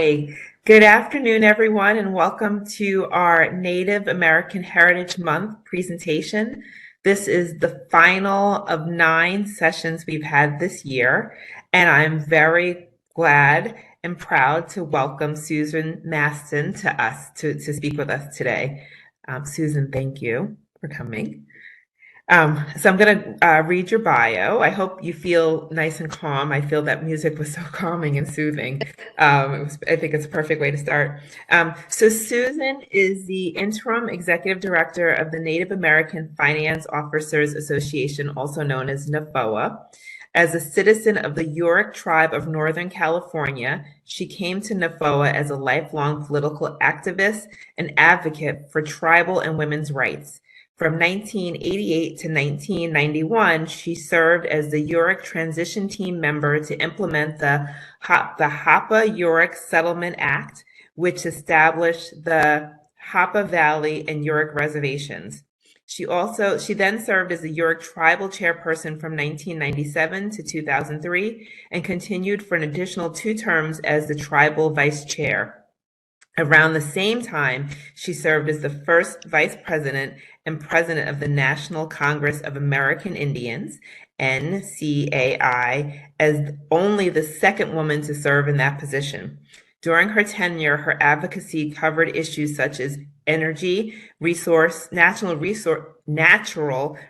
Hi, good afternoon, everyone, and welcome to our Native American Heritage Month presentation. This is the final of 9 sessions we've had this year, and I'm very glad and proud to welcome Susan Masten to us to speak with us today. Susan, thank you for coming. So I'm going to read your bio. I hope you feel nice and calm. I feel that music was so calming and soothing. I think it's a perfect way to start. So Susan is the Interim Executive Director of the Native American Finance Officers Association, also known as NAFOA. As a citizen of the Yurok tribe of Northern California, she came to NAFOA as a lifelong political activist and advocate for tribal and women's rights. From 1988 to 1991, she served as the Yurok transition team member to implement the Hapa-Yurok Settlement Act, which established the Hapa Valley and Yurok reservations. She then served as the Yurok tribal chairperson from 1997 to 2003 and continued for an additional 2 terms as the tribal vice chair. Around the same time, she served as the first vice president and president of the National Congress of American Indians, NCAI, as only the second woman to serve in that position. During her tenure, her advocacy covered issues such as energy, natural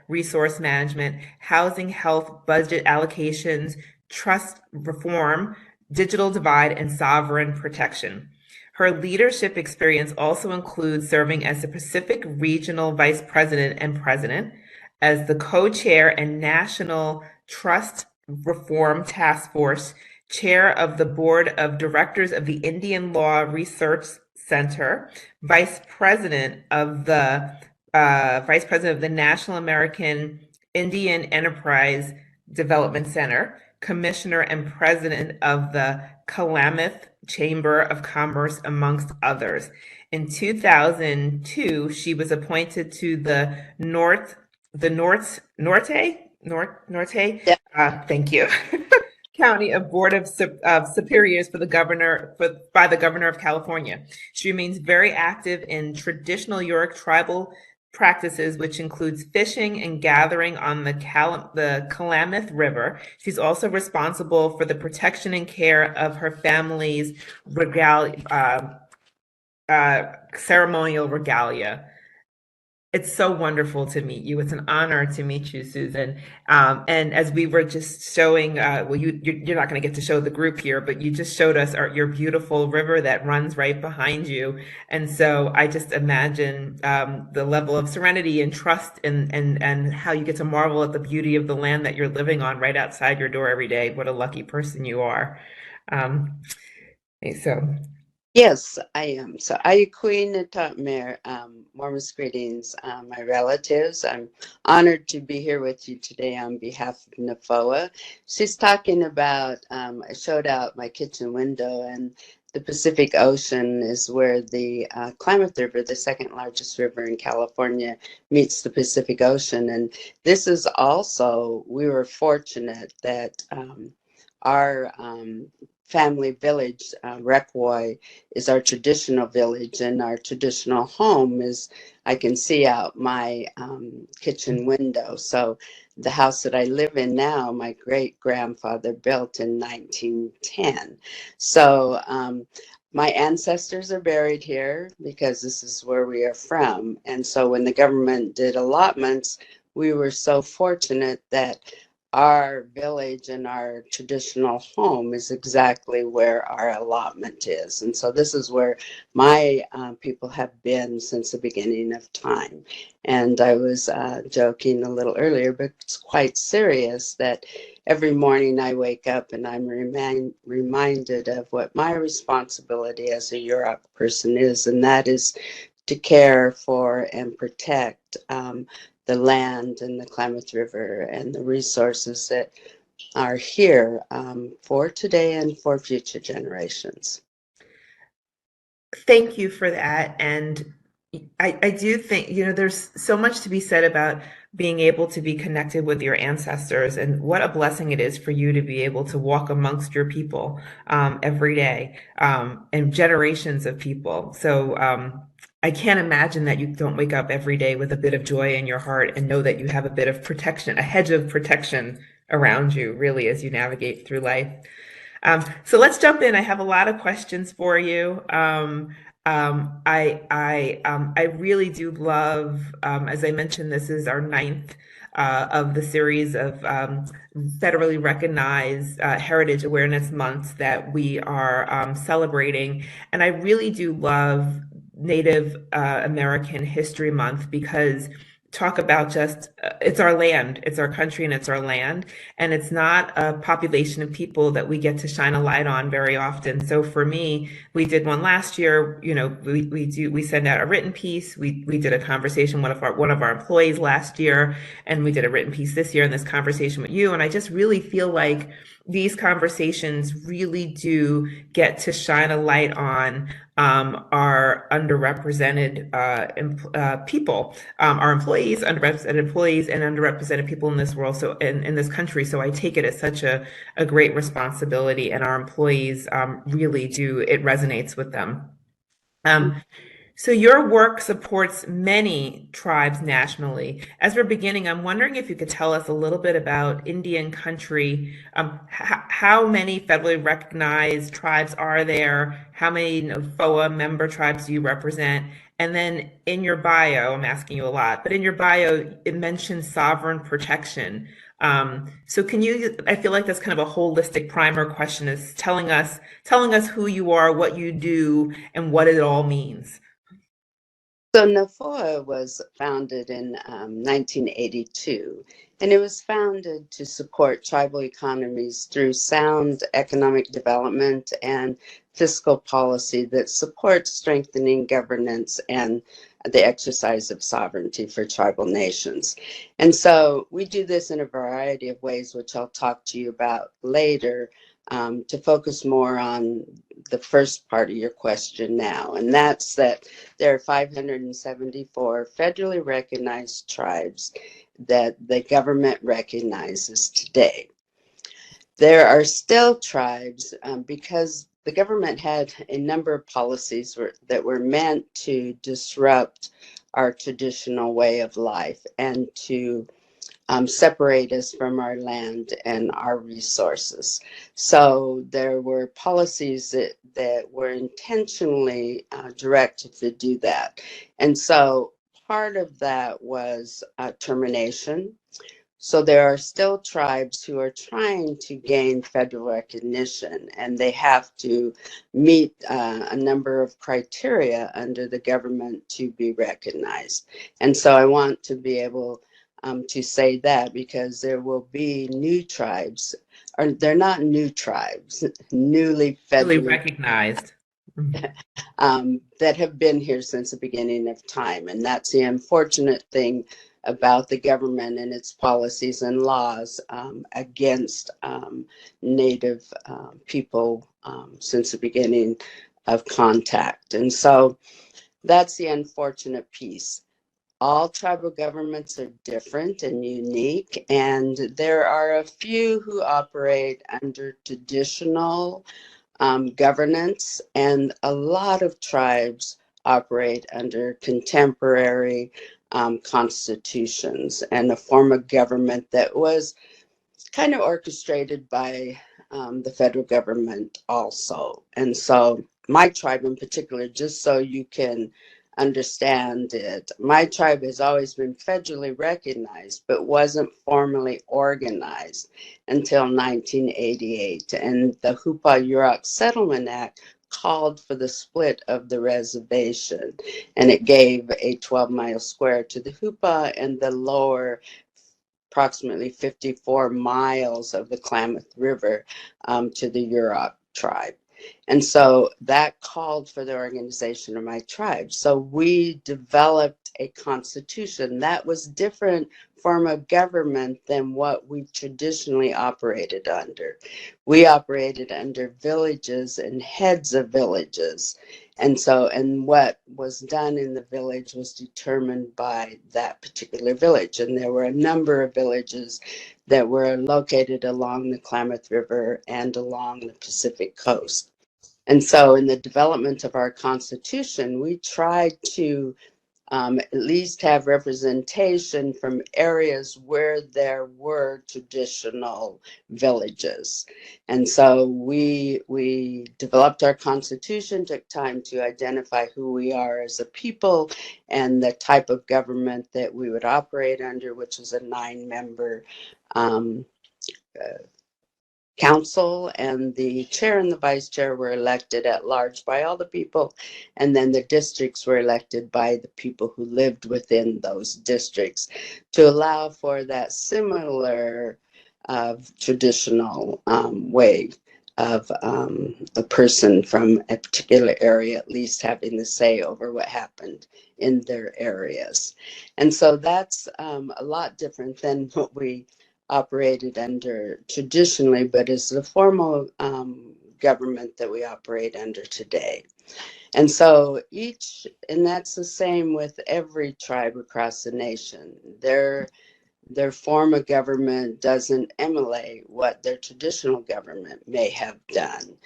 resource management, housing, health, budget allocations, trust reform, digital divide, and sovereign protection. Her leadership experience also includes serving as the Pacific Regional Vice President and President, as the co-chair and National Trust Reform Task Force, chair of the Board of Directors of the Indian Law Research Center, vice president of the National American Indian Enterprise Development Center, commissioner and president of the Klamath Chamber of Commerce, amongst others. In 2002, she was appointed to the Norte, thank you, County of Board of Superiors for the by the governor of California. She remains very active in traditional Yurok tribal practices, which includes fishing and gathering on the Klamath River. She's also responsible for the protection and care of her family's ceremonial regalia. It's so wonderful to meet you. It's an honor to meet you, Susan. And as we were just showing, well, you're not going to get to show the group here, but you just showed us your beautiful river that runs right behind you. And so I just imagine the level of serenity and trust and how you get to marvel at the beauty of the land that you're living on right outside your door every day. What a lucky person you are. So. Yes, I am. So, Queen Mayor, warmest greetings, my relatives. I'm honored to be here with you today on behalf of NAFOA. She's talking about, I showed out my kitchen window, and the Pacific Ocean is where the Klamath River, the second largest river in California, meets the Pacific Ocean. And this is also, we were fortunate that our family village, Rekwoi, is our traditional village, and our traditional home is, I can see out my kitchen window. So the house that I live in now, my great-grandfather built in 1910. So my ancestors are buried here because this is where we are from. And so when the government did allotments, we were so fortunate that our village and our traditional home is exactly where our allotment is. And so this is where my people have been since the beginning of time. And I was joking a little earlier, but it's quite serious that every morning I wake up and I'm reminded of what my responsibility as a Yurok person is, and that is to care for and protect the land and the Klamath River and the resources that are here for today and for future generations. Thank you for that. And I do think, there's so much to be said about being able to be connected with your ancestors, and what a blessing it is for you to be able to walk amongst your people every day, and generations of people. So I can't imagine that you don't wake up every day with a bit of joy in your heart and know that you have a bit of protection, a hedge of protection around you, really, as you navigate through life. So let's jump in. I have a lot of questions for you. I really do love, as I mentioned, this is our ninth of the series of federally recognized Heritage Awareness Months that we are celebrating. And I really do love Native American History Month because talk about just it's our land, it's our country, and it's our land, and it's not a population of people that we get to shine a light on very often. So for me, we did one last year. You know, we send out a written piece. We did a conversation with one of our employees last year, and we did a written piece this year in this conversation with you. And I just really feel like these conversations really do get to shine a light on our underrepresented people, our employees, underrepresented employees, and underrepresented people in this world. So in this country. So I take it as such a great responsibility, and our employees really do. It resonates with them. So your work supports many tribes nationally. As we're beginning, I'm wondering if you could tell us a little bit about Indian country. How many federally recognized tribes are there? How many NAFOA member tribes do you represent? And then in your bio, I'm asking you a lot, but in your bio, it mentions sovereign protection. So can you, I feel like that's kind of a holistic primer question, is telling us who you are, what you do, and what it all means. So NAFOA was founded in 1982, and it was founded to support tribal economies through sound economic development and fiscal policy that supports strengthening governance and the exercise of sovereignty for tribal nations. And so we do this in a variety of ways, which I'll talk to you about later, to focus more on the first part of your question now, and that's that there are 574 federally recognized tribes that the government recognizes today. There are still tribes because the government had a number of policies that were meant to disrupt our traditional way of life and to separate us from our land and our resources. So there were policies that were intentionally directed to do that. And so part of that was termination. So there are still tribes who are trying to gain federal recognition, and they have to meet a number of criteria under the government to be recognized. And so I want to be able to say that, because there will be new tribes, or they're not new tribes, newly Really federally recognized. that have been here since the beginning of time. And that's the unfortunate thing about the government and its policies and laws against Native people since the beginning of contact. And so that's the unfortunate piece. All tribal governments are different and unique, and there are a few who operate under traditional governance, and a lot of tribes operate under contemporary constitutions and a form of government that was kind of orchestrated by the federal government also. And so my tribe in particular, just so you can understand it, my tribe has always been federally recognized but wasn't formally organized until 1988. And the Yurok Settlement Act called for the split of the reservation, and it gave a 12-mile square to the Hupa and the lower approximately 54 miles of the Klamath River to the Yurok tribe. And so that called for the organization of my tribe. So we developed a constitution. That was different form of government than what we traditionally operated under. We operated under villages and heads of villages. And what was done in the village was determined by that particular village. And there were a number of villages that were located along the Klamath River and along the Pacific coast. And so in the development of our Constitution, we tried to at least have representation from areas where there were traditional villages. And so we developed our Constitution, took time to identify who we are as a people and the type of government that we would operate under, which is a 9-member council, and the chair and the vice chair were elected at large by all the people, and then the districts were elected by the people who lived within those districts to allow for that similar traditional way of a person from a particular area at least having the say over what happened in their areas. And so that's a lot different than what we operated under traditionally, but is the formal government that we operate under today. And so and that's the same with every tribe across the nation. Their form of government doesn't emulate what their traditional government may have done.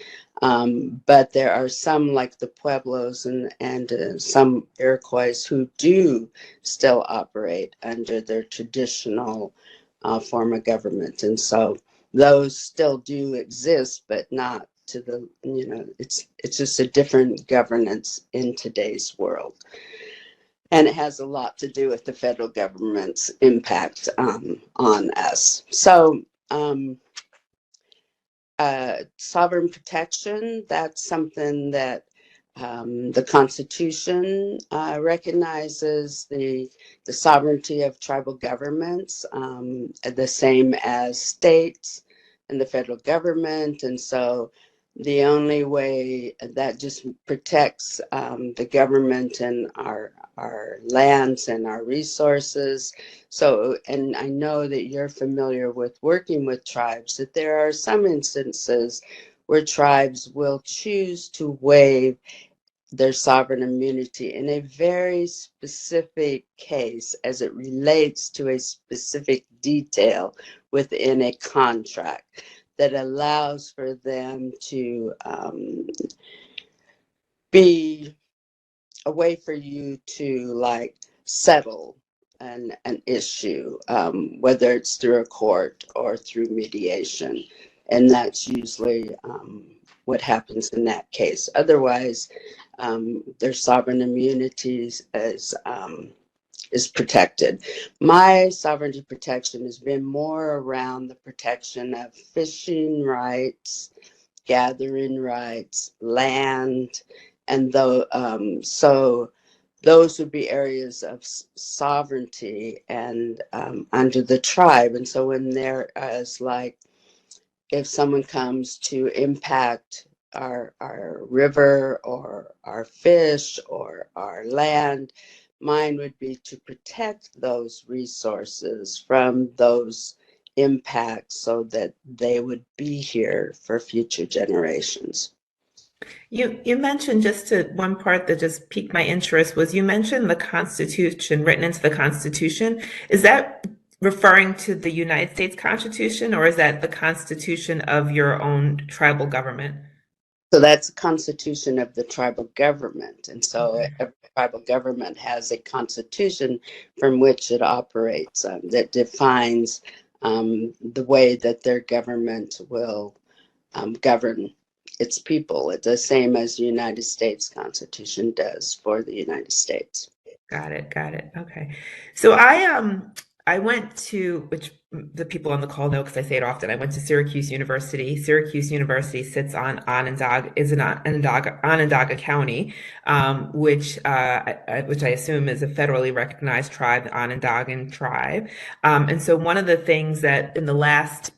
But there are some, like the Pueblos and some Iroquois, who do still operate under their traditional form of government. And so those still do exist, but not to the, it's just a different governance in today's world. And it has a lot to do with the federal government's impact on us. So sovereign protection, that's something that the Constitution recognizes the sovereignty of tribal governments, the same as states and the federal government. And so the only way that just protects the government and our lands and our resources. So, and I know that you're familiar with working with tribes, that there are some instances where tribes will choose to waive their sovereign immunity in a very specific case as it relates to a specific detail within a contract that allows for them to be a way for you to like settle an issue, whether it's through a court or through mediation. And that's usually what happens in that case. Otherwise, their sovereign immunities is protected. My sovereignty protection has been more around the protection of fishing rights, gathering rights, land, and so those would be areas of sovereignty and under the tribe. And so when there is like, if someone comes to impact our river or our fish or our land, mine would be to protect those resources from those impacts so that they would be here for future generations. You mentioned just to one part that just piqued my interest was you mentioned the Constitution, written into the Constitution. Is that referring to the United States Constitution, or is that the Constitution of your own tribal government? So that's the constitution of the tribal government. And so Okay. every tribal government has a constitution from which it operates that defines the way that their government will govern its people. It's the same as the United States Constitution does for the United States. Got it. Got it. Okay. So I went to, which the people on the call know because I say it often. I went to Syracuse University. Syracuse University sits on Onondaga, is in Onondaga County, which I assume is a federally recognized tribe, the Onondagan tribe. And so one of the things that in the last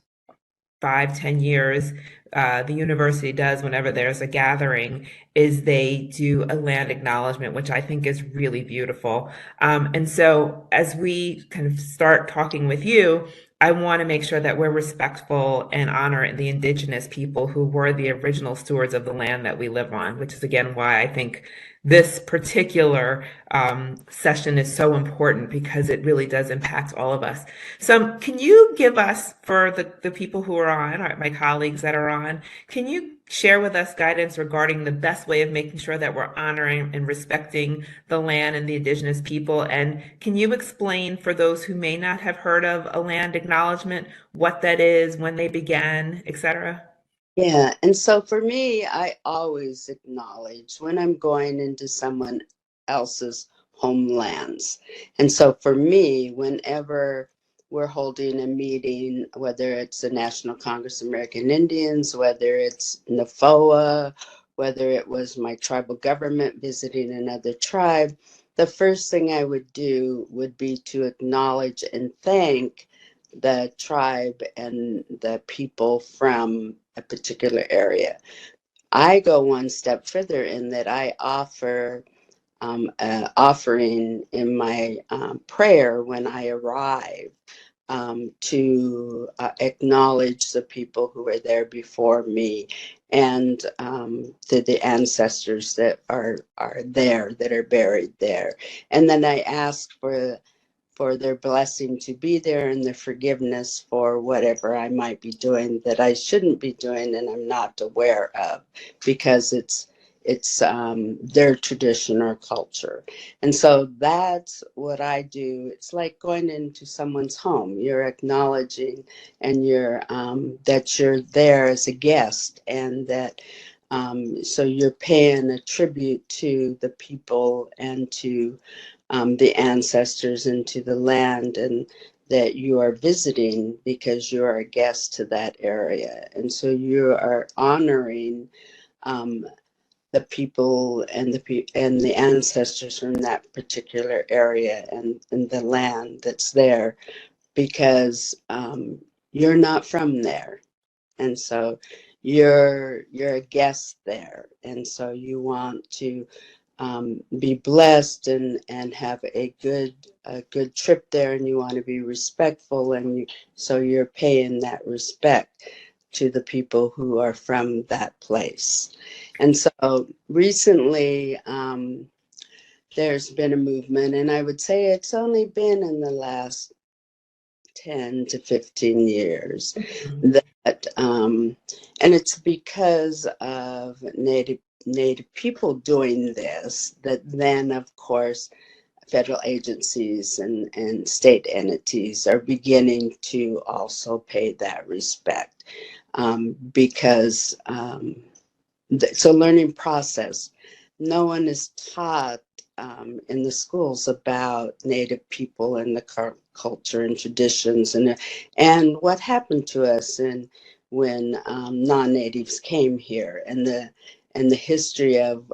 5, 10 years, the university does whenever there's a gathering is they do a land acknowledgement, which I think is really beautiful. And so as we kind of start talking with you, I want to make sure that we're respectful and honor the indigenous people who were the original stewards of the land that we live on, which is again why I think this particular session is so important because it really does impact all of us. So can you give us, for the people who are on, my colleagues that are on, can you share with us guidance regarding the best way of making sure that we're honoring and respecting the land and the indigenous people? And can you explain for those who may not have heard of a land acknowledgement, what that is, when they began, et cetera? Yeah, and so for me, I always acknowledge when I'm going into someone else's homelands. And so for me, whenever we're holding a meeting, whether it's the National Congress of American Indians, whether it's NAFOA, whether it was my tribal government visiting another tribe, the first thing I would do would be to acknowledge and thank the tribe and the people from a particular area. I go one step further in that I offer an offering in my prayer when I arrive to acknowledge the people who were there before me and the ancestors that are there, that are buried there. And then I ask for their blessing to be there and the forgiveness for whatever I might be doing that I shouldn't be doing and I'm not aware of, because it's their tradition or culture. And so that's what I do. It's like going into someone's home. You're acknowledging and you're that you're there as a guest, and that so you're paying a tribute to the people and to the ancestors and to the land, and that you are visiting because you are a guest to that area. And so you are honoring um, the people and and the ancestors from that particular area, and the land that's there, because you're not from there. And so you're a guest there, and so you want to be blessed and have a good trip there, and you want to be respectful, and so you're paying that respect to the people who are from that place. And so recently there's been a movement, and I would say it's only been in the last 10 to 15 years that and it's because of native people doing this, that then of course federal agencies and state entities are beginning to also pay that respect, because it's a learning process. No one is taught in the schools about Native people and the culture and traditions, and what happened to us and when non-natives came here, and the history of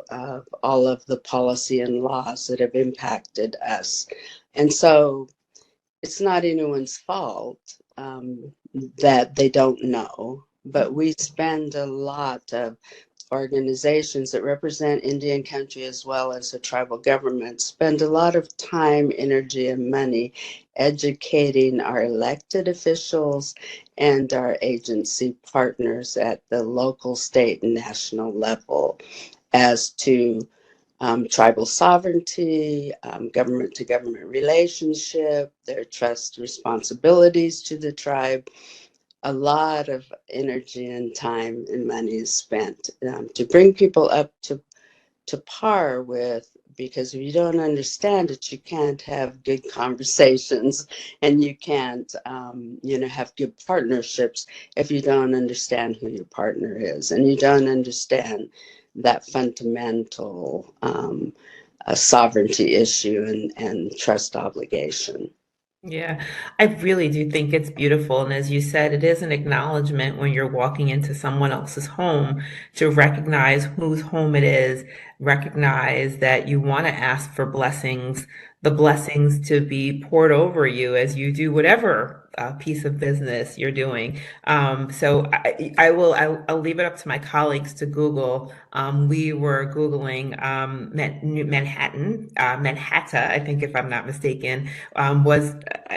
all of the policy and laws that have impacted us. And so it's not anyone's fault that they don't know, but we spend a lot of organizations that represent Indian country as well as the tribal government spend a lot of time, energy, and money educating our elected officials and our agency partners at the local, state, and national level as to tribal sovereignty, government to government relationship, their trust responsibilities to the tribe. A lot of energy and time and money is spent to bring people up to par with, because if you don't understand it, you can't have good conversations, and you can't have good partnerships if you don't understand who your partner is, and you don't understand that fundamental sovereignty issue and trust obligation. Yeah, I really do think it's beautiful. And as you said, it is an acknowledgement when you're walking into someone else's home to recognize whose home it is, recognize that you want to ask for blessings, the blessings to be poured over you as you do whatever piece of business you're doing. So I'll leave it up to my colleagues to Google. We were Googling Manhattan, Manhattan, I think if I'm not mistaken, was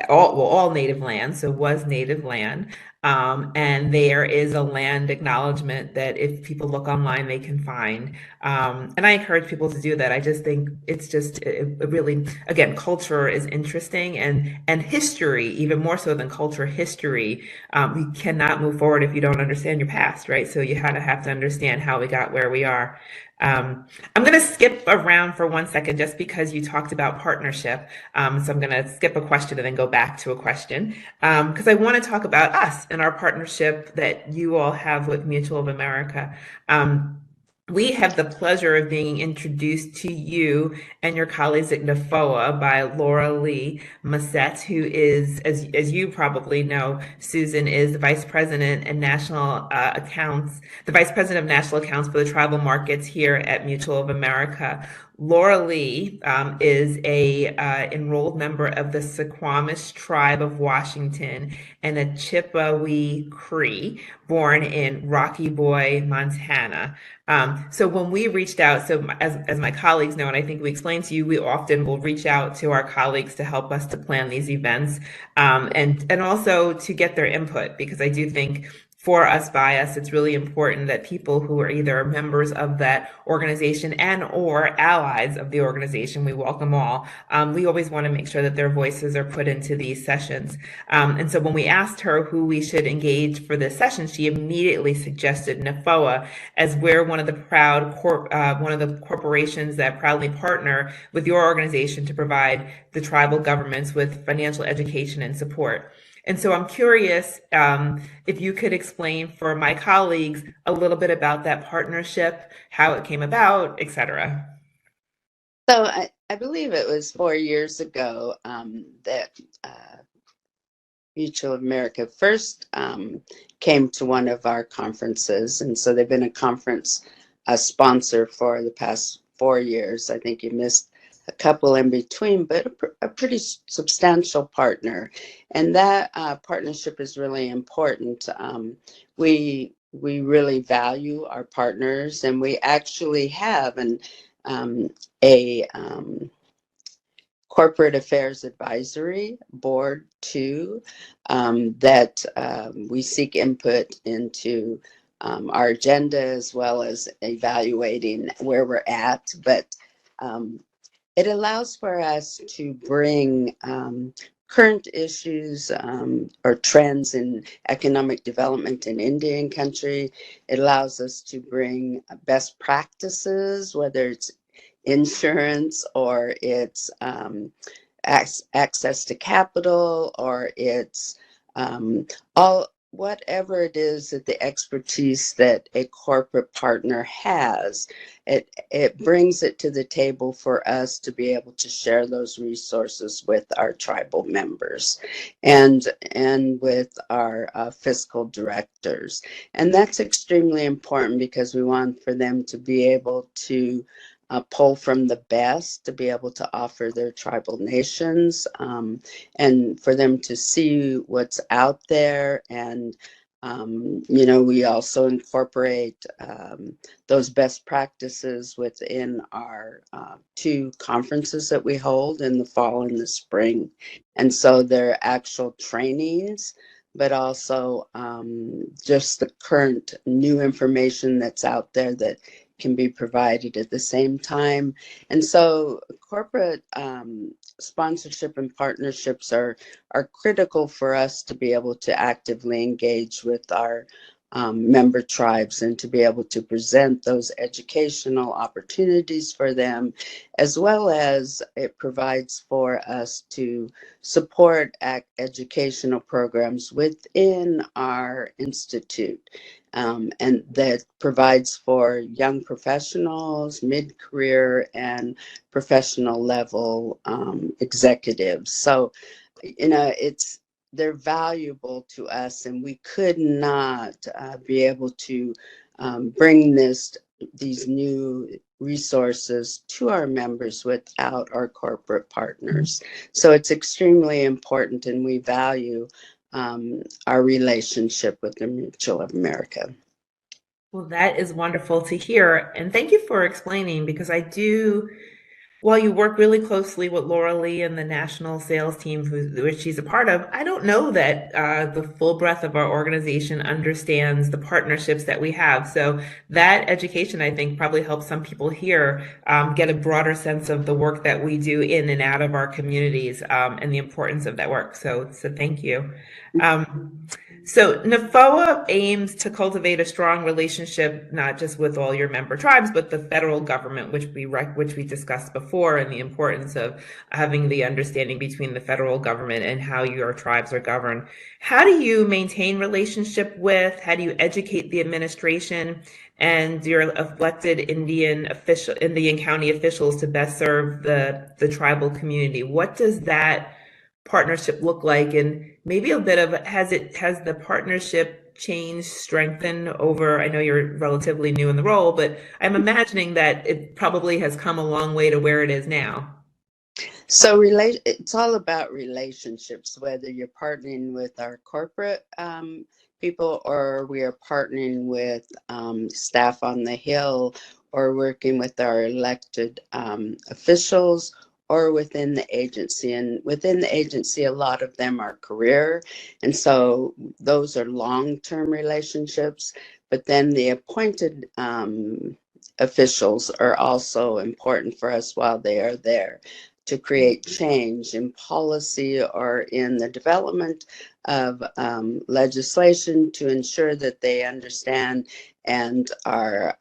all native land, so was native land. And there is a land acknowledgement that if people look online, they can find. And I encourage people to do that. I just think it's just it really, again, culture is interesting and history, even more so than culture, history. You cannot move forward if you don't understand your past, right? So you kind of have to understand how we got where we are. I'm going to skip around for 1 second just because you talked about partnership. So I'm going to skip a question and then go back to a question because I want to talk about us and our partnership that you all have with Mutual of America. We have the pleasure of being introduced to you and your colleagues at NAFOA by Laura Lee Massette, who is, as you probably know, Susan is the Vice President and National Accounts, the Vice President of National Accounts for the Tribal Markets here at Mutual of America. Laura Lee is a enrolled member of the Suquamish Tribe of Washington and a Chippewa Cree, born in Rocky Boy, Montana. So when we reached out, so as my colleagues know, and I think we explained to you, we often will reach out to our colleagues to help us to plan these events, and also to get their input, because I do think for us, by us, it's really important that people who are either members of that organization and or allies of the organization, we welcome all. We always want to make sure that their voices are put into these sessions. And so when we asked her who we should engage for this session, she immediately suggested NAFOA, as we're one of the one of the corporations that proudly partner with your organization to provide the tribal governments with financial education and support. And so I'm curious if you could explain for my colleagues a little bit about that partnership, how it came about, et cetera. So I believe it was 4 years ago that Mutual of America first came to one of our conferences. And so they've been a conference sponsor for the past 4 years. I think you missed a couple in between, but a pretty substantial partner. And that partnership is really important. We really value our partners, and we actually have a corporate affairs advisory board too, that we seek input into our agenda as well as evaluating where we're at. But it allows for us to bring current issues or trends in economic development in Indian country. It allows us to bring best practices, whether it's insurance or it's access to capital, or it's all whatever it is that the expertise that a corporate partner has, it brings it to the table for us to be able to share those resources with our tribal members and with our fiscal directors. And that's extremely important because we want for them to be able to pull from the best to be able to offer their tribal nations, and for them to see what's out there. And, we also incorporate those best practices within our two conferences that we hold in the fall and the spring. And so they're actual trainings, but also just the current new information that's out there that can be provided at the same time. And so corporate sponsorship and partnerships are critical for us to be able to actively engage with our member tribes and to be able to present those educational opportunities for them, as well as it provides for us to support educational programs within our institute. And that provides for young professionals, mid-career, and professional level executives. So, they're valuable to us, and we could not be able to bring these new resources to our members without our corporate partners. So it's extremely important, and we value our relationship with the Mutual of America. Well, that is wonderful to hear. And thank you for explaining, because I do, while you work really closely with Laura Lee and the national sales team, which she's a part of, I don't know that the full breadth of our organization understands the partnerships that we have. So that education, I think, probably helps some people here get a broader sense of the work that we do in and out of our communities, and the importance of that work. So thank you. So NAFOA aims to cultivate a strong relationship, not just with all your member tribes, but the federal government, which we discussed before, and the importance of having the understanding between the federal government and how your tribes are governed. How do you maintain relationship with? How do you educate the administration and your elected Indian county officials to best serve the tribal community? What does that partnership look like? And maybe a bit of, has the partnership changed, strengthened over, I know you're relatively new in the role, but I'm imagining that it probably has come a long way to where it is now. So it's all about relationships, whether you're partnering with our corporate people, or we are partnering with staff on the Hill, or working with our elected officials, or within the agency. And within the agency, a lot of them are career. And so those are long-term relationships. But then the appointed officials are also important for us while they are there, to create change in policy or in the development of legislation, to ensure that they understand and are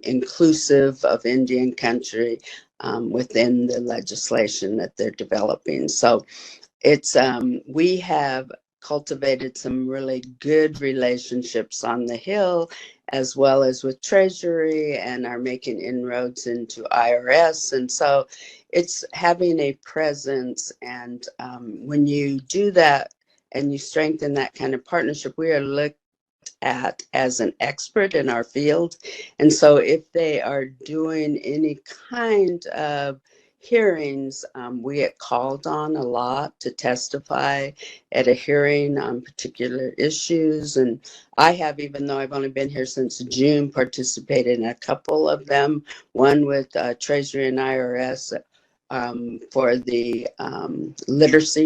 inclusive of Indian country within the legislation that they're developing. So it's we have cultivated some really good relationships on the Hill, as well as with Treasury, and are making inroads into IRS. And so it's having a presence. And when you do that and you strengthen that kind of partnership, we are looked at as an expert in our field. And so if they are doing any kind of hearings, we get called on a lot to testify at a hearing on particular issues. And I have, even though I've only been here since June, participated in a couple of them, one with Treasury and IRS for the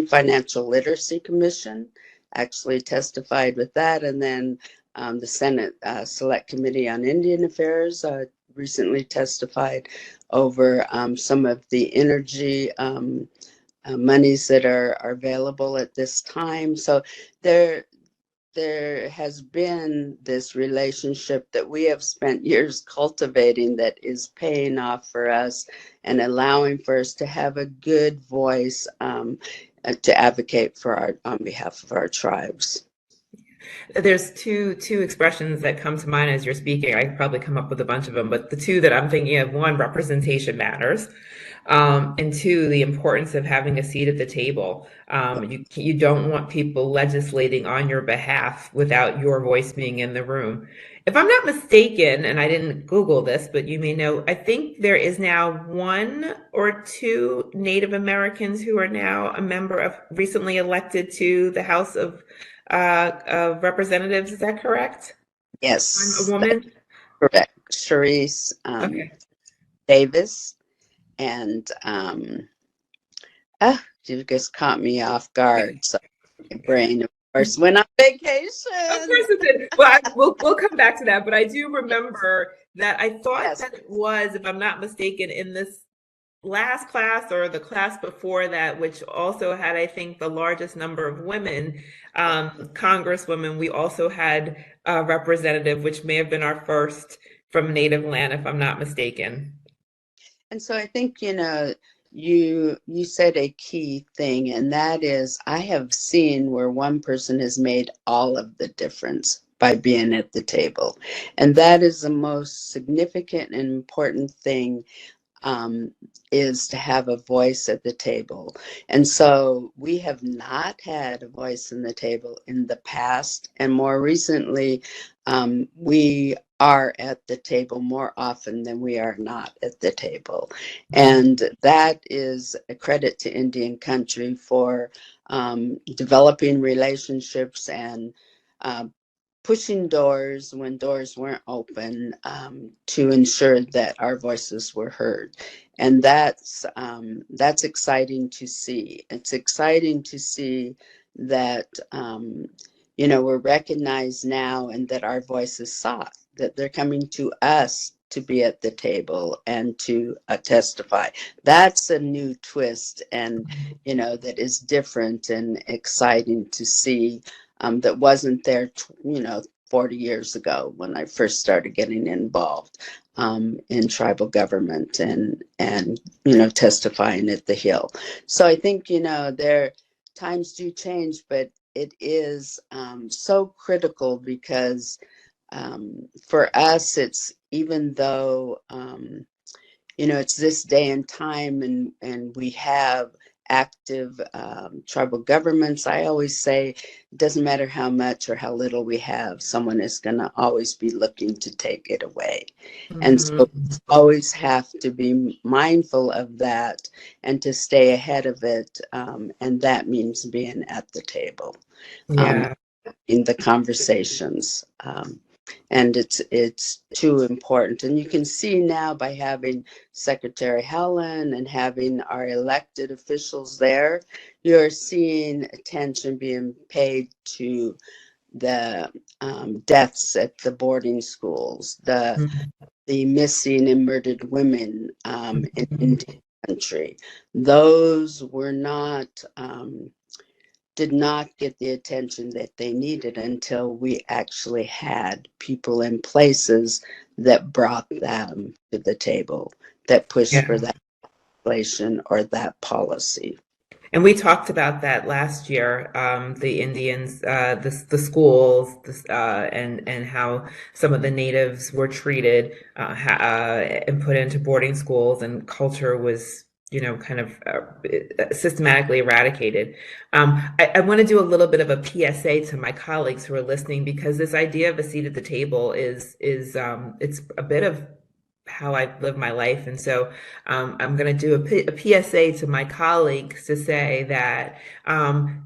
Financial Literacy Commission. Actually testified with that. And then the Senate Select Committee on Indian Affairs recently testified over some of the energy monies that are available at this time. So there has been this relationship that we have spent years cultivating that is paying off for us and allowing for us to have a good voice to advocate for on behalf of our tribes. There's two expressions that come to mind as you're speaking. I could probably come up with a bunch of them, but the two that I'm thinking of: one, representation matters, and two, the importance of having a seat at the table. You don't want people legislating on your behalf without your voice being in the room. If I'm not mistaken, and I didn't Google this, but you may know, I think there is now one or two Native Americans who are now a member of, recently elected to the House of Representatives. Is that correct? Yes, A woman? correct. Sharice Okay. Davis, and you just caught me off guard. So my brain, of course, went on vacation. Of course it did. Well, we'll come back to that, but I do remember that I thought Yes. that it was, if I'm not mistaken, in this last class or the class before that, which also had, I think, the largest number of women, congresswomen. We also had a representative, which may have been our first from Native land, if I'm not mistaken. And so I think, you said a key thing, and that is, I have seen where one person has made all of the difference by being at the table. And that is the most significant and important thing is to have a voice at the table. And so we have not had a voice in the table in the past. And more recently, we are at the table more often than we are not at the table. And that is a credit to Indian country for developing relationships and pushing doors when doors weren't open, to ensure that our voices were heard. And that's exciting to see. It's exciting to see that, we're recognized now and that our voice is sought, that they're coming to us to be at the table and to testify. That's a new twist, and that is different and exciting to see, that wasn't there 40 years ago when I first started getting involved in tribal government and testifying at the Hill. So I think there times do change, but it is so critical because for us, it's even though it's this day and time, and we have active tribal governments. I always say it doesn't matter how much or how little we have, someone is going to always be looking to take it away. And so we always have to be mindful of that and to stay ahead of it. And that means being at the table, Yeah. in the conversations. And it's too important. And you can see now by having Secretary Helen and having our elected officials there, you're seeing attention being paid to the deaths at the boarding schools, the missing and murdered women in Indian country. Those were not. Did not get the attention that they needed until we actually had people in places that brought them to the table, that pushed for Yeah. that legislation or that policy. And we talked about that last year, the Indians, the schools, and how some of the natives were treated, and put into boarding schools, and culture was, kind of systematically eradicated. I want to do a little bit of a PSA to my colleagues who are listening, because this idea of a seat at the table is it's a bit of how I live my life. And so I'm going to do a PSA to my colleagues to say that,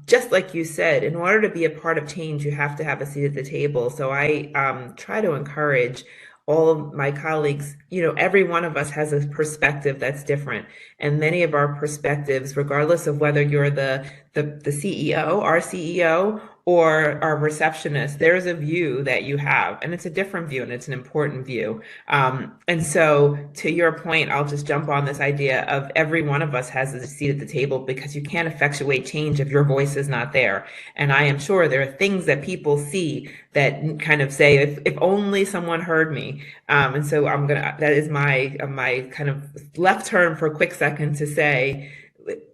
just like you said, in order to be a part of change, you have to have a seat at the table. So I try to encourage all of my colleagues. Every one of us has a perspective that's different. And many of our perspectives, regardless of whether you're the CEO, our CEO, or our receptionist, there's a view that you have, and it's a different view, and it's an important view. And so, to your point, I'll just jump on this idea of every one of us has a seat at the table, because you can't effectuate change if your voice is not there. And I am sure there are things that people see that kind of say, if only someone heard me. And so that is my kind of left turn for a quick second to say,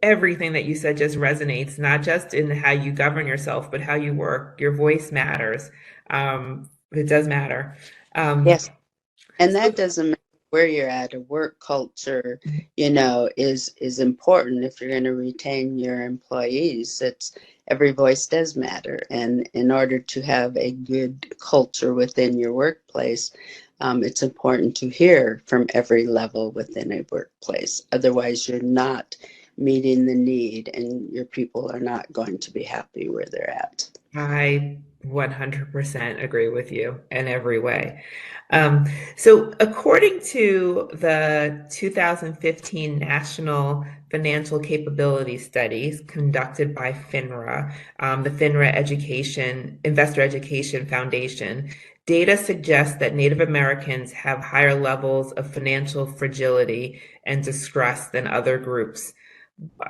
everything that you said just resonates, not just in how you govern yourself, but how you work. Your voice matters. It does matter. Yes. And So, that doesn't matter where you're at. A work culture, is important if you're going to retain your employees. Every voice does matter. And in order to have a good culture within your workplace, it's important to hear from every level within a workplace. Otherwise, you're not meeting the need, and your people are not going to be happy where they're at. I 100% agree with you in every way. Um, so, according to the 2015 National Financial Capability Studies conducted by FINRA, the FINRA Investor Education Foundation, data suggests that Native Americans have higher levels of financial fragility and distress than other groups.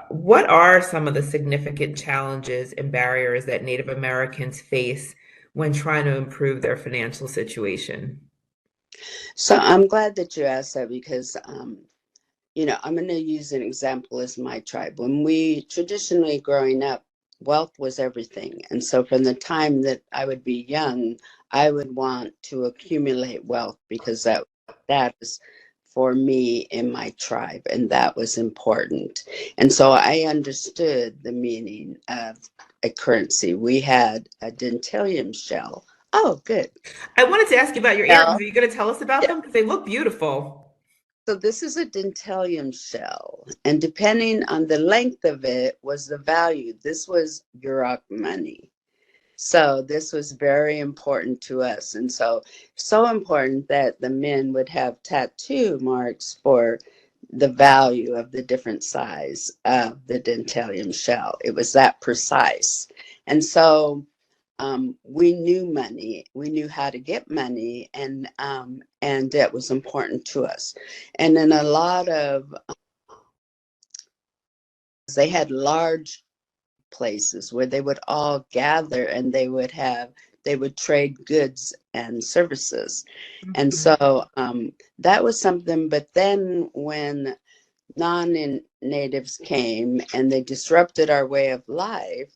What are some of the significant challenges and barriers that Native Americans face when trying to improve their financial situation? So I'm glad that you asked that because I'm going to use an example as my tribe. When we traditionally growing up, wealth was everything. And so from the time that I would be young, I would want to accumulate wealth because that is for me in my tribe, and that was important. And so I understood the meaning of a currency. We had a dentalium shell. Oh, good. I wanted to ask you about your earrings. Shell. Are you going to tell us about Yeah. them? Because they look beautiful. So this is a dentalium shell, and depending on the length of it was the value. This was Yurok money. So this was very important to us. And so important that the men would have tattoo marks for the value of the different size of the dentalium shell. It was that precise. And so we knew money. We knew how to get money, and that was important to us. And in a lot of, they had large places where they would all gather, and they would trade goods and services. And Mhm. so that was something. But then when non-natives came and they disrupted our way of life,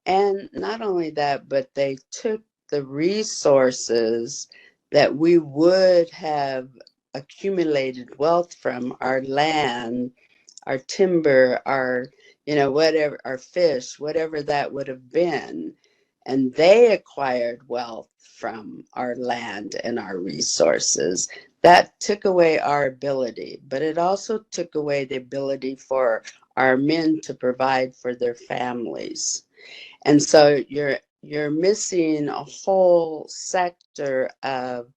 and not only that, but they took the resources that we would have accumulated wealth from, our land, our timber, our, whatever, our fish, whatever that would have been. And they acquired wealth from our land and our resources. That took away our ability, but it also took away the ability for our men to provide for their families. And so you're missing a whole sector of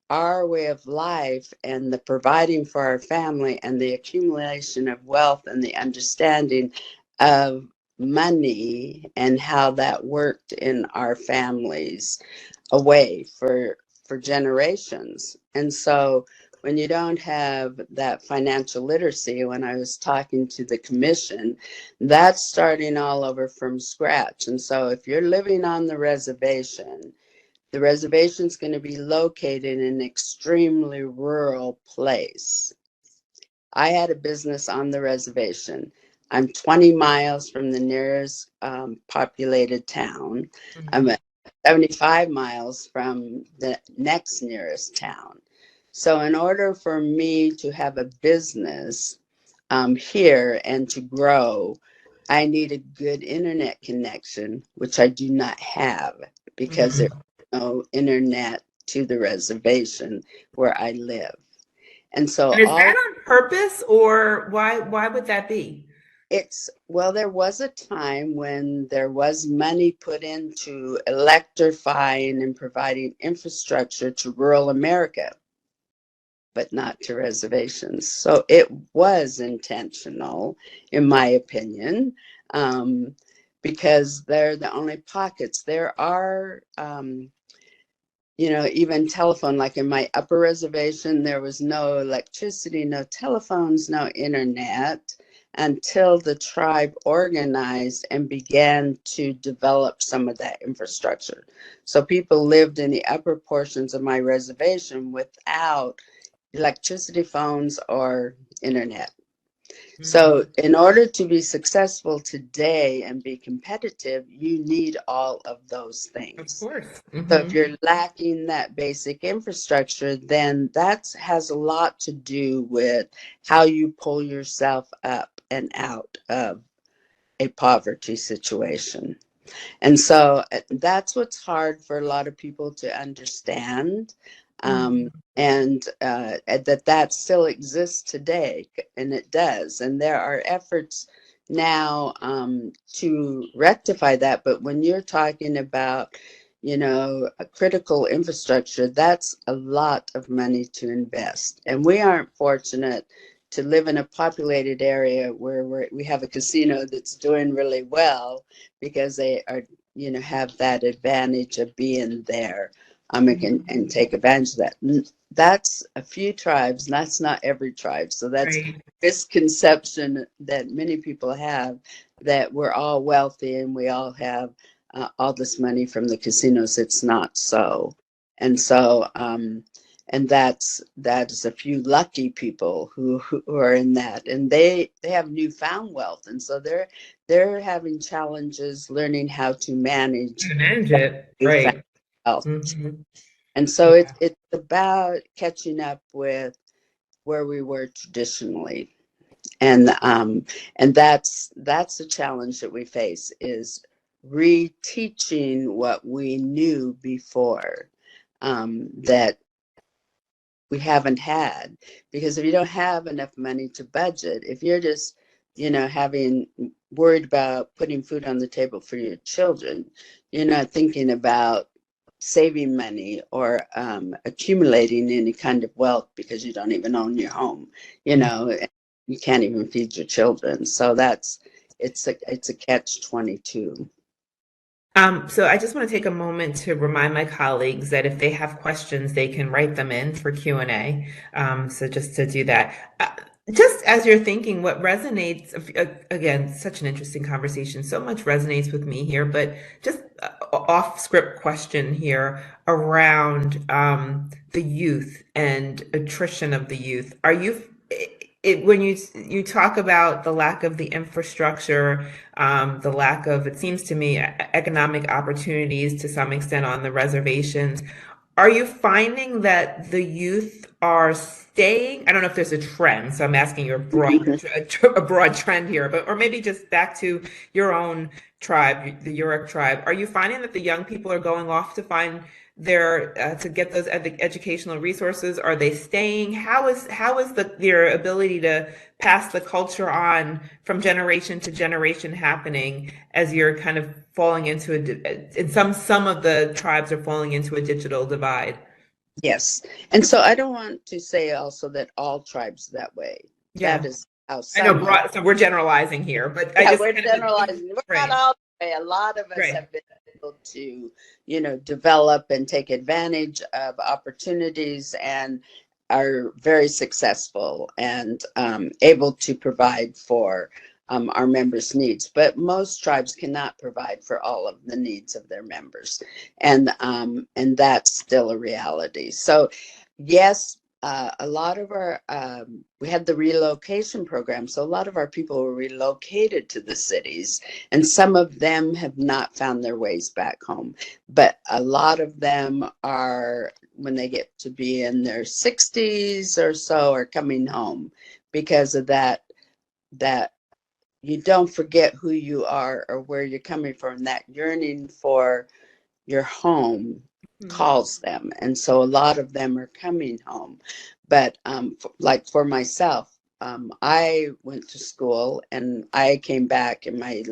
our way of life, and the providing for our family, and the accumulation of wealth, and the understanding of money and how that worked in our families away for generations. And so when you don't have that financial literacy, when I was talking to the commission, that's starting all over from scratch. And so if you're living on the reservation is going to be located in an extremely rural place. I had a business on the reservation. I'm 20 miles from the nearest populated town. I'm Mhm. at 75 miles from the next nearest town. So, in order for me to have a business here and to grow, I need a good internet connection, which I do not have because there's Mhm. no internet to the reservation where I live. And so And is all that on purpose, or why would that be? it's, well, there was a time when there was money put into electrifying and providing infrastructure to rural America, but not to reservations. So it was intentional, in my opinion, um, because they're the only pockets. There are, even telephone, like in my upper reservation, there was no electricity, no telephones, no internet until the tribe organized and began to develop some of that infrastructure. So people lived in the upper portions of my reservation without electricity, phones, or internet. So, Mhm. in order to be successful today and be competitive, you need all of those Of things. course. So, if Mhm. you're lacking that basic infrastructure, then that has a lot to do with how you pull yourself up and out of a poverty situation. And so that's what's hard for a lot of people to understand. Um, Mhm. and that still exists today, and it does. And there are efforts now to rectify that. But when you're talking about, a critical infrastructure, that's a lot of money to invest. And we aren't fortunate to live in a populated area where we have a casino that's doing really well because they are, have that advantage of being there, and Mhm. take advantage of that. That's a few tribes, and that's not every tribe. So that's Right. misconception that many people have, that we're all wealthy and we all have all this money from the casinos. It's not so. And so, and that is a few lucky people who are in that, and they have newfound wealth, and so they're having challenges learning how to manage To manage that it. newfound Right. wealth. Mhm. And so Yeah. it's about catching up with where we were traditionally. And that's the challenge that we face, is reteaching what we knew before, that we haven't had. Because if you don't have enough money to budget, if you're just, having worried about putting food on the table for your children, you're not thinking about saving money or accumulating any kind of wealth, because you don't even own your home. You can't even feed your children. So it's a catch 22. So I just want to take a moment to remind my colleagues that if they have questions, they can write them in for Q&A. So just to do that. Just as you're thinking, what resonates, again, such an interesting conversation, so much resonates with me here, but just off script question here around the youth and attrition of the youth. Are you, when you talk about the lack of the infrastructure, the lack of, it seems to me, economic opportunities to some extent on the reservations, are you finding that the youth are staying? I don't know if there's a trend, so I'm asking you a broad trend here, but or maybe just back to your own tribe, the Yurok tribe. Are you finding that the young people are going off to find their to get those educational resources? Are they staying? How is their ability to pass the culture on from generation to generation happening as you're kind of falling into and some of the tribes are falling into a digital divide? Yes. And so I don't want to say also that all tribes that way. That Yeah, is how I know some are. broad, so we're generalizing here, but I Yeah, just we're kind of generalizing. We're not frame. all the way. A lot of us Right. have been able to, develop and take advantage of opportunities, and are very successful and able to provide for our members' needs. But most tribes cannot provide for all of the needs of their members, and that's still a reality. So, yes, a lot of our we had the relocation program, so a lot of our people were relocated to the cities, and some of them have not found their ways back home. But a lot of them are, when they get to be in their 60s or so, are coming home because of that you don't forget who you are or where you're coming from. That yearning for your home Mhm. calls them, and so a lot of them are coming home. But like for myself, I went to school and I came back in my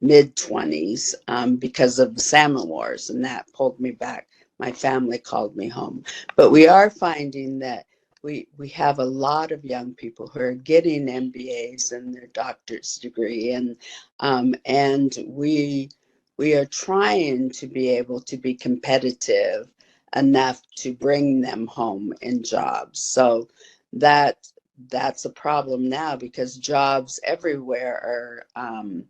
mid 20s because of the salmon wars, and that pulled me back. My family called me home. But we are finding that we have a lot of young people who are getting MBAs and their doctor's degree, and we are trying to be able to be competitive enough to bring them home in jobs. So that's a problem now, because jobs everywhere are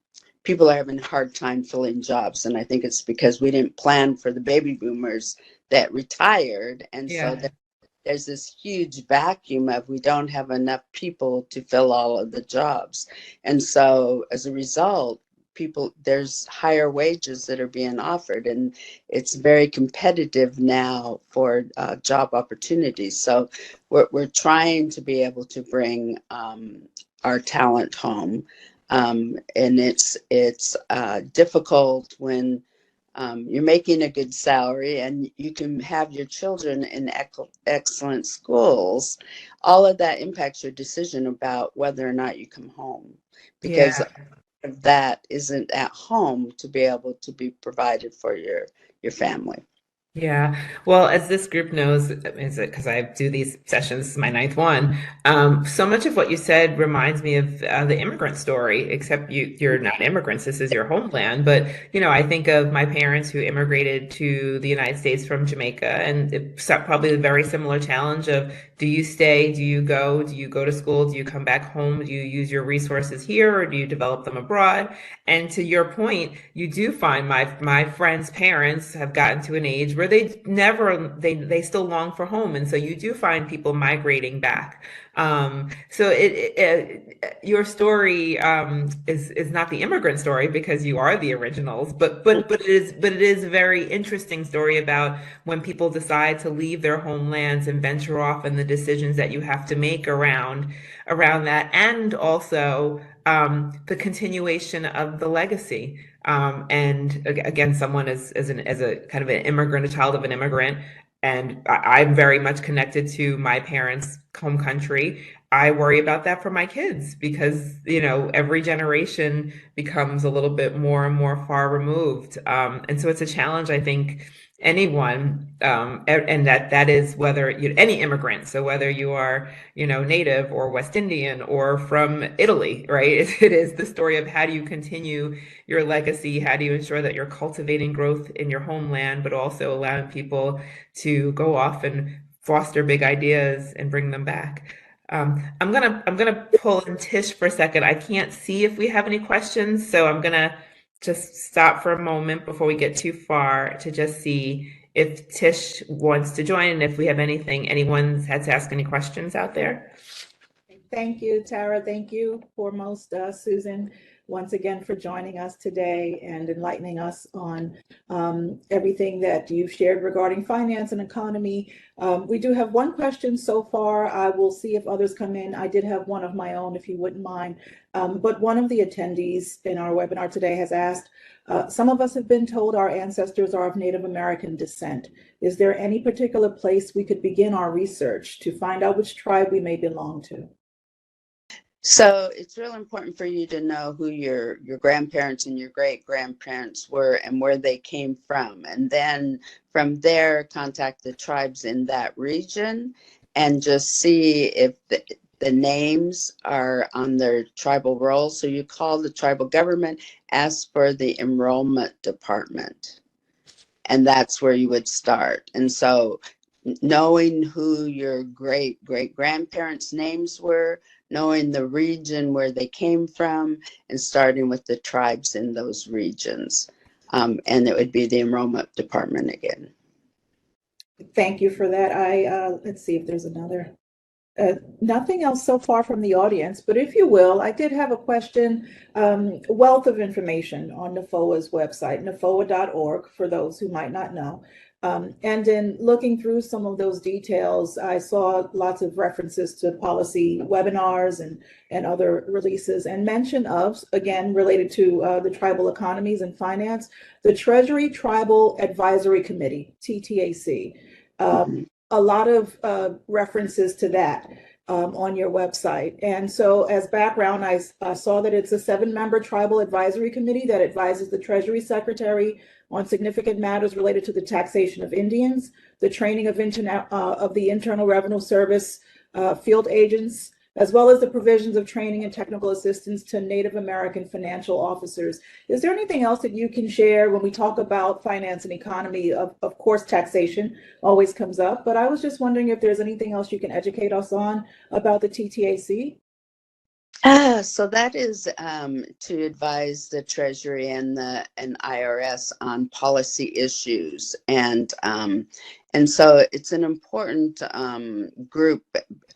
people are having a hard time filling jobs. And I think it's because we didn't plan for the baby boomers that retired. And so Yeah. there's this huge vacuum of, we don't have enough people to fill all of the jobs. And so as a result, there's higher wages that are being offered, and it's very competitive now for job opportunities. So we're trying to be able to bring our talent home, and it's difficult when you're making a good salary and you can have your children in excellent schools. All of that impacts your decision about whether or not you come home, because Yeah. of that isn't at home to be able to be provided for your family. Yeah. Well, as this group knows, is it because I do these sessions, this is my ninth one. So much of what you said reminds me of the immigrant story, except you're not immigrants. This is your homeland. But, I think of my parents who immigrated to the United States from Jamaica, and it's probably a very similar challenge of, do you stay? Do you go? Do you go to school? Do you come back home? Do you use your resources here, or do you develop them abroad? And to your point, you do find my friends' parents have gotten to an age where they still long for home, and so you do find people migrating back. So your story is not the immigrant story because you are the originals, but it is a very interesting story about when people decide to leave their homelands and venture off, and the decisions that you have to make around that, and also the continuation of the legacy. And again, someone as a kind of an immigrant, a child of an immigrant, and I'm very much connected to my parents' home country. I worry about that for my kids because, every generation becomes a little bit more and more far removed. And so it's a challenge, I think, anyone, and that is whether any immigrant. So whether you are, native or West Indian or from Italy, right? It is the story of how do you continue your legacy? How do you ensure that you're cultivating growth in your homeland, but also allowing people to go off and foster big ideas and bring them back? I'm gonna pull in Tish for a second. I can't see if we have any questions, so I'm gonna just stop for a moment before we get too far to just see if Tish wants to join and if we have anyone's had to ask any questions out there. Thank you, Tara. Thank you, foremost, Susan, once again for joining us today and enlightening us on everything that you've shared regarding finance and economy. We do have one question so far. I will see if others come in. I did have one of my own, if you wouldn't mind. But one of the attendees in our webinar today has asked, some of us have been told our ancestors are of Native American descent. Is there any particular place we could begin our research to find out which tribe we may belong to? So it's real important for you to know who your grandparents and your great grandparents were and where they came from. And then from there, contact the tribes in that region and just see if the names are on their tribal rolls. So you call the tribal government, ask for the enrollment department. And that's where you would start. And so knowing who your great grandparents' names were, knowing the region where they came from, and starting with the tribes in those regions. And it would be the enrollment department again. Thank you for that. Let's see if there's another. Nothing else so far from the audience, but if you will, I did have a question. Wealth of information on NAFOA's website, NAFOA.org, for those who might not know. And in looking through some of those details, I saw lots of references to policy webinars and other releases, and mention of, again, related to the tribal economies and finance, the Treasury Tribal Advisory Committee, TTAC. A lot of references to that on your website. And so as background, I saw that it's a 7-member tribal advisory committee that advises the Treasury Secretary on significant matters related to the taxation of Indians, the training of the Internal Revenue Service field agents, as well as the provisions of training and technical assistance to Native American financial officers. Is there anything else that you can share when we talk about finance and economy? Of course, taxation always comes up, but I was just wondering if there's anything else you can educate us on about the TTAC? So that is to advise the Treasury and IRS on policy issues, and so it's an important group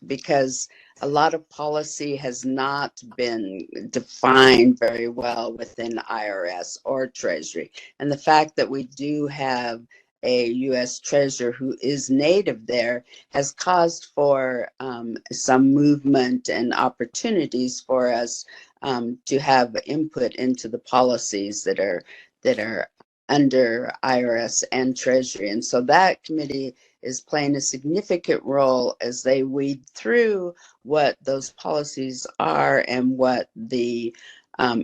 because a lot of policy has not been defined very well within IRS or Treasury, and the fact that we do have a U.S. treasurer who is native there has caused for some movement and opportunities for us to have input into the policies that are under IRS and Treasury. And so that committee is playing a significant role as they weed through what those policies are and what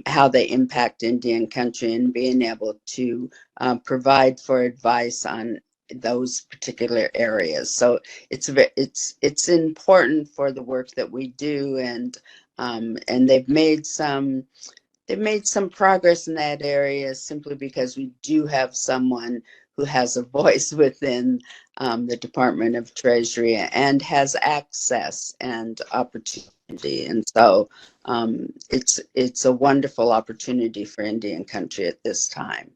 how they impact Indian country, and being able to provide for advice on those particular areas. So it's important for the work that we do, and they've made some progress in that area simply because we do have someone who has a voice within the Department of Treasury and has access and opportunity. And so it's a wonderful opportunity for Indian country at this time.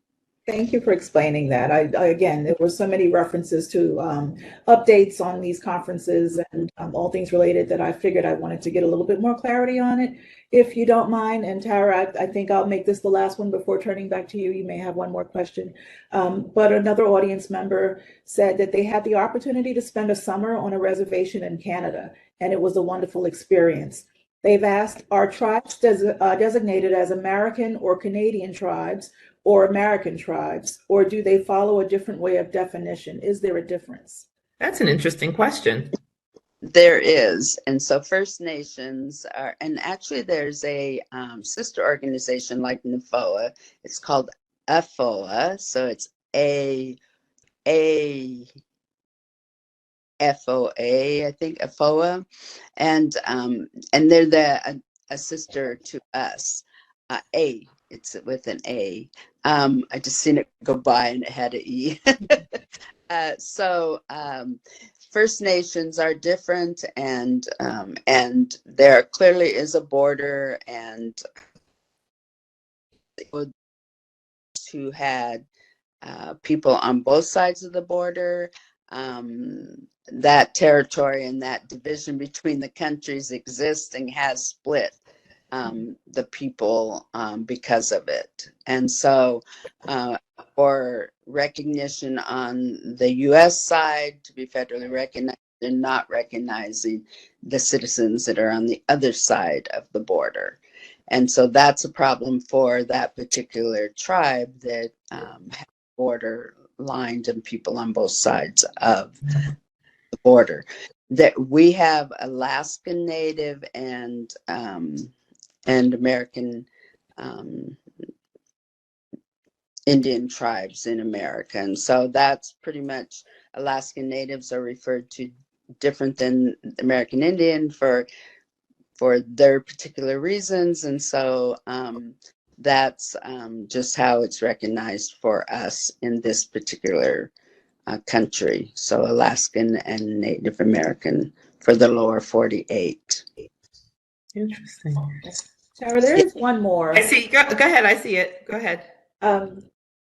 Thank you for explaining that. Again, there were so many references to updates on these conferences and all things related that I figured I wanted to get a little bit more clarity on it, if you don't mind. And Tara, I think I'll make this the last one before turning back to you. You may have one more question. But another audience member said that they had the opportunity to spend a summer on a reservation in Canada, and it was a wonderful experience. They've asked, are tribes designated as American or Canadian tribes, or American tribes, or do they follow a different way of definition? Is there a difference? That's an interesting question. There is. And so First Nations are, and actually there's a sister organization like NAFOA. It's called AFOA. So it's AFOA, I think, AFOA. And they're a sister to us. It's with an A. I just seen it go by and it had an E. First Nations are different, and there clearly is a border, and who had people on both sides of the border. That territory and that division between the countries existing has split the people because of it. And so for recognition on the US side to be federally recognized, they're not recognizing the citizens that are on the other side of the border. And so that's a problem for that particular tribe that have border lined and people on both sides of the border. That we have Alaskan Native and American Indian tribes in America. And so that's pretty much, Alaskan Natives are referred to different than American Indian for their particular reasons. And so that's just how it's recognized for us in this particular country. So Alaskan and Native American for the lower 48. Interesting. Tara, there is one more. I see. Go ahead. I see it. Go ahead.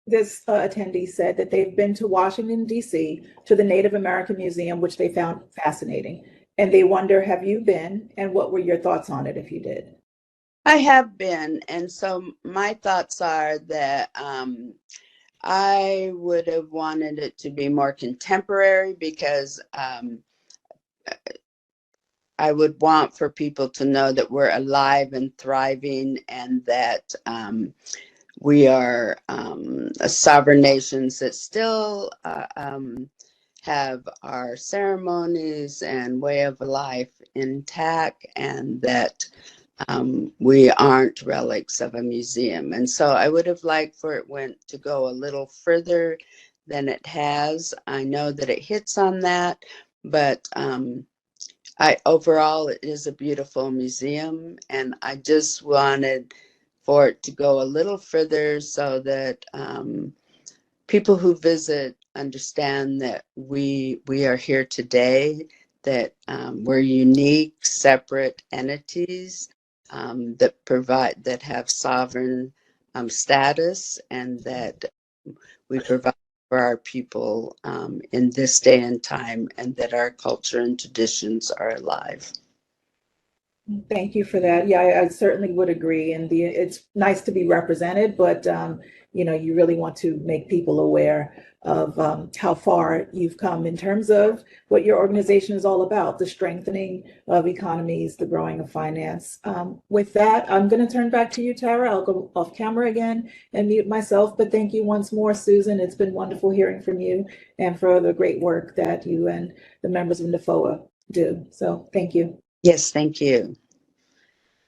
This attendee said that they've been to Washington, D.C., to the Native American Museum, which they found fascinating. And they wonder, have you been? And what were your thoughts on it if you did? I have been. And so my thoughts are that I would have wanted it to be more contemporary, because I would want for people to know that we're alive and thriving, and that we are sovereign nations that still have our ceremonies and way of life intact, and that we aren't relics of a museum. And so I would have liked for it to go a little further than it has. I know that it hits on that, but overall it is a beautiful museum, and I just wanted for it to go a little further so that people who visit understand that we are here today, that we're unique, separate entities that have sovereign status, and that we provide for our people in this day and time, and that our culture and traditions are alive. Thank you for that. Yeah, I certainly would agree. And it's nice to be represented, but you really want to make people aware of how far you've come in terms of what your organization is all about, the strengthening of economies, the growing of finance. With that, I'm going to turn back to you, Tara. I'll go off camera again and mute myself, but thank you once more, Susan. It's been wonderful hearing from you and for the great work that you and the members of NAFOA do. So thank you. Yes, thank you.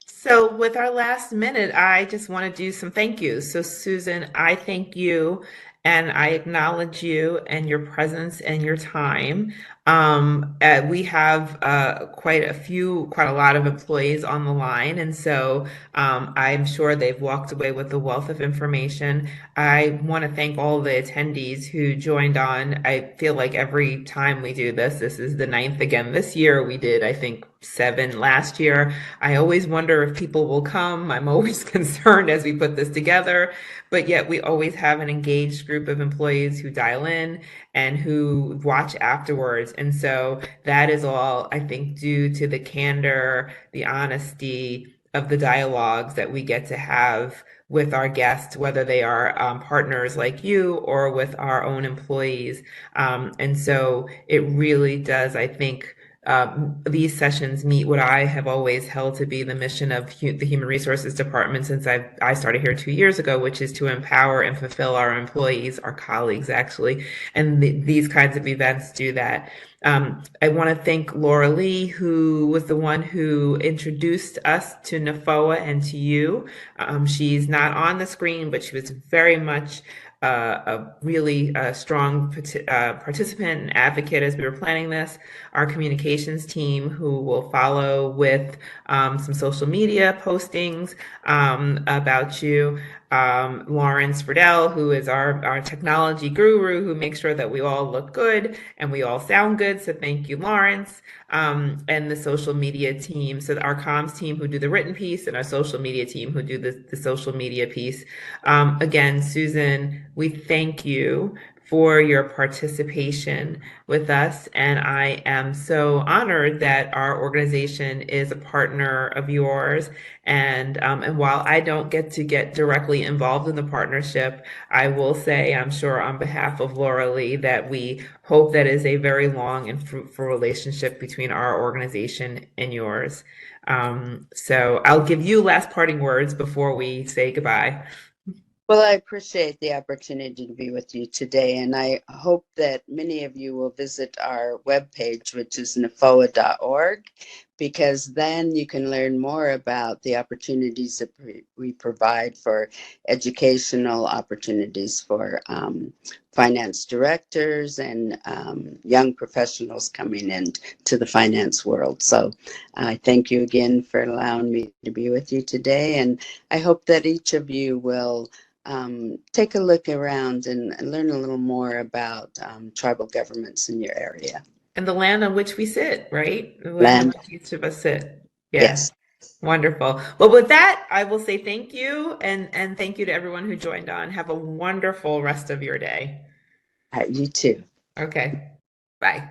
So with our last minute, I just want to do some thank yous. So Susan, I thank you and I acknowledge you and your presence and your time. We have quite a lot of employees on the line, and so I'm sure they've walked away with a wealth of information. I want to thank all the attendees who joined on. I feel like every time we do this is the ninth again. This year we did, I think, 7 last year. I always wonder if people will come. I'm always concerned as we put this together, but yet we always have an engaged group of employees who dial in and who watch afterwards. And so that is all, I think, due to the candor, the honesty of the dialogues that we get to have with our guests, whether they are partners like you or with our own employees. And so it really does, I think, these sessions meet what I have always held to be the mission of the Human Resources Department since I started here 2 years ago, which is to empower and fulfill our employees, our colleagues actually, and these kinds of events do that. I want to thank Laura Lee, who was the one who introduced us to NAFOA and to you. She's not on the screen, but she was very much a really strong participant and advocate as we were planning this. Our communications team, who will follow with some social media postings about you. Lawrence Friedel, who is our technology guru, who makes sure that we all look good and we all sound good. So thank you, Lawrence. And the social media team. So our comms team who do the written piece and our social media team who do the social media piece. Again, Susan, we thank you for your participation with us. And I am so honored that our organization is a partner of yours. And while I don't get directly involved in the partnership, I will say, I'm sure on behalf of Laura Lee, that we hope that is a very long and fruitful relationship between our organization and yours. So I'll give you last parting words before we say goodbye. Well, I appreciate the opportunity to be with you today, and I hope that many of you will visit our webpage, which is NAFOA.org, because then you can learn more about the opportunities that we provide for educational opportunities for finance directors and young professionals coming into the finance world. So I thank you again for allowing me to be with you today, and I hope that each of you will take a look around and learn a little more about tribal governments in your area. And the land on which we sit, right? The Land. on which each of us sit. Yeah. Yes. Wonderful. Well, with that, I will say thank you and thank you to everyone who joined on. Have a wonderful rest of your day. You too. Okay. Bye.